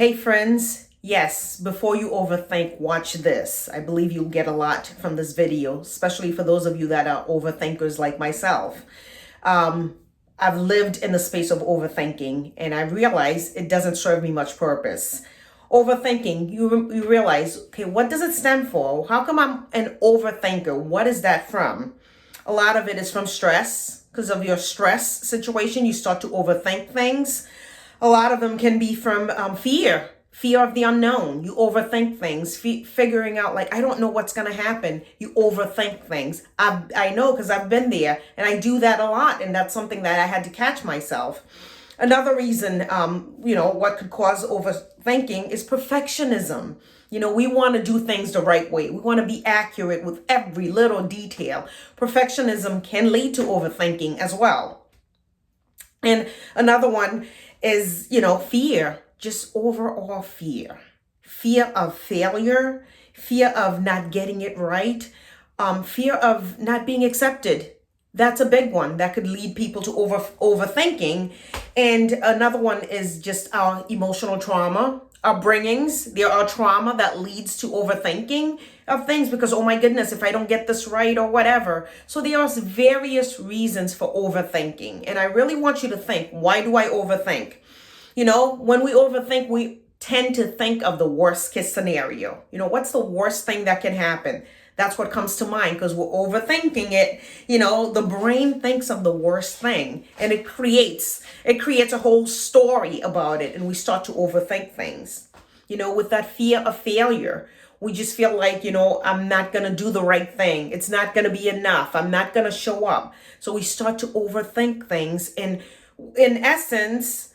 Hey friends, yes, before you overthink, watch this. I believe you'll get a lot from this video, especially for those of you that are overthinkers like myself. Um, I've lived in the space of overthinking and I realize it doesn't serve me much purpose. Overthinking, you realize, okay, what does it stand for? How come I'm an overthinker? What is that from? A lot of it is from stress. Because of your stress situation, you start to overthink things. A lot of them can be from fear of the unknown. You overthink things, figuring out like, I don't know what's going to happen. You overthink things. I know because I've been there and I do that a lot. And that's something that I had to catch myself. Another reason, what could cause overthinking is perfectionism. We want to do things the right way. We want to be accurate with every little detail. Perfectionism can lead to overthinking as well. And another one is, fear, just overall fear. Fear of failure, fear of not getting it right, fear of not being accepted. That's a big one that could lead people to overthinking. And another one is just our emotional trauma, upbringings. There are trauma that leads to overthinking of things because, oh my goodness, if I don't get this right or whatever. So there are various reasons for overthinking. And I really want you to think, why do I overthink? When we overthink, we tend to think of the worst case scenario. What's the worst thing that can happen? That's what comes to mind because we're overthinking it. The brain thinks of the worst thing and it creates a whole story about it. And we start to overthink things, with that fear of failure. We just feel like, I'm not going to do the right thing. It's not going to be enough. I'm not going to show up. So we start to overthink things. And in essence,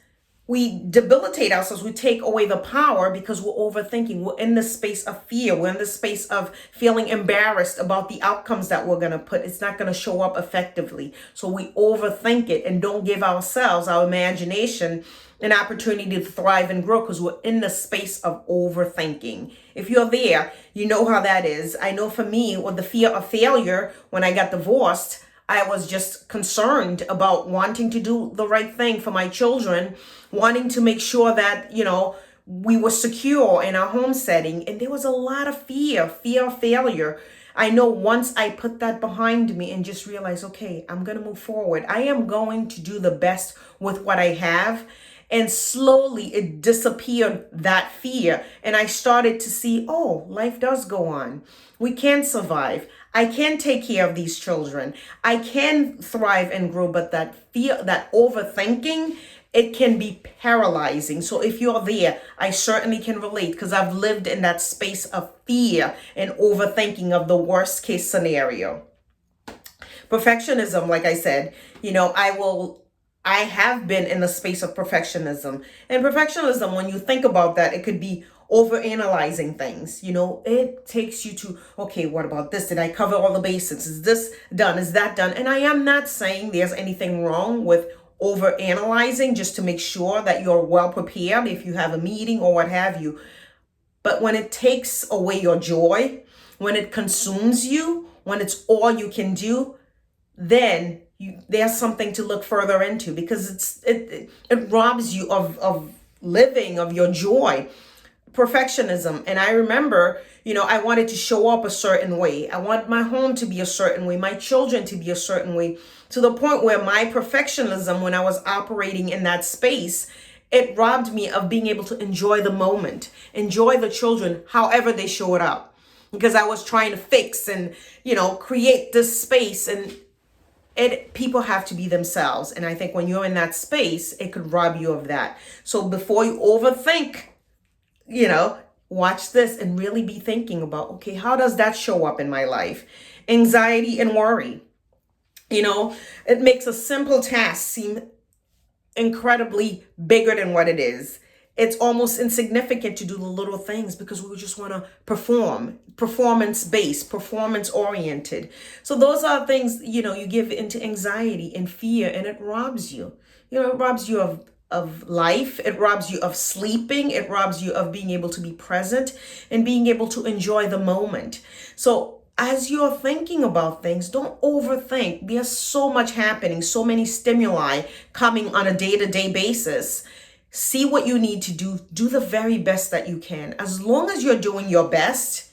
we debilitate ourselves. We take away the power because we're overthinking. We're in the space of fear. We're in the space of feeling embarrassed about the outcomes that we're going to put. It's not going to show up effectively. So we overthink it and don't give ourselves, our imagination, an opportunity to thrive and grow because we're in the space of overthinking. If you're there, you know how that is. I know for me, with the fear of failure, when I got divorced, I was just concerned about wanting to do the right thing for my children, wanting to make sure that, we were secure in our home setting. And there was a lot of fear of failure. I know once I put that behind me and just realized, okay, I'm going to move forward. I am going to do the best with what I have. And slowly it disappeared, that fear. And I started to see, oh, life does go on. We can survive. I can take care of these children. I can thrive and grow. But that fear, that overthinking, it can be paralyzing. So if you're there, I certainly can relate because I've lived in that space of fear and overthinking of the worst case scenario. Perfectionism, like I said, I have been in the space of perfectionism. And perfectionism, when you think about that, it could be overanalyzing things. It takes you to, okay, what about this? Did I cover all the basics? Is this done? Is that done? And I am not saying there's anything wrong with overanalyzing just to make sure that you're well prepared if you have a meeting or what have you. But when it takes away your joy, when it consumes you, when it's all you can do, then there's something to look further into because it robs you of living, of your joy. Perfectionism. And I remember, I wanted to show up a certain way. I want my home to be a certain way, my children to be a certain way, to the point where my perfectionism, when I was operating in that space, it robbed me of being able to enjoy the moment, enjoy the children, however they showed up, because I was trying to fix and, create this space. And people have to be themselves. And I think when you're in that space, it could rob you of that. So before you overthink, watch this and really be thinking about, okay, how does that show up in my life? Anxiety and worry. It makes a simple task seem incredibly bigger than what it is. It's almost insignificant to do the little things because we just want to perform, performance-based, performance-oriented. So those are things, you give into anxiety and fear, and it robs you. It robs you of life. It robs you of sleeping. It robs you of being able to be present and being able to enjoy the moment. So as you're thinking about things, don't overthink. There's so much happening, so many stimuli coming on a day-to-day basis. See what you need to do. Do the very best that you can. As long as you're doing your best,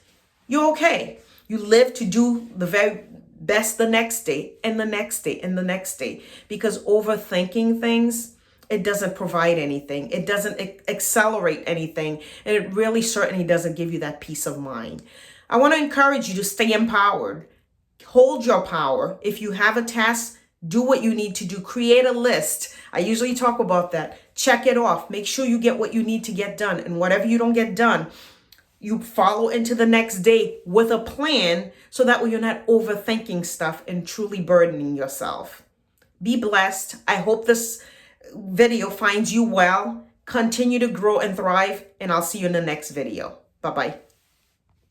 you're okay. You live to do the very best the next day and the next day and the next day. Because overthinking things, it doesn't provide anything. It doesn't accelerate anything. And it really certainly doesn't give you that peace of mind. I want to encourage you to stay empowered. Hold your power. If you have a task, do what you need to do. Create a list. I usually talk about that. Check it off. Make sure you get what you need to get done. And whatever you don't get done, you follow into the next day with a plan, so that way you're not overthinking stuff and truly burdening yourself. Be blessed. I hope this video finds you well. Continue to grow and thrive, and I'll see you in the next video. Bye-bye.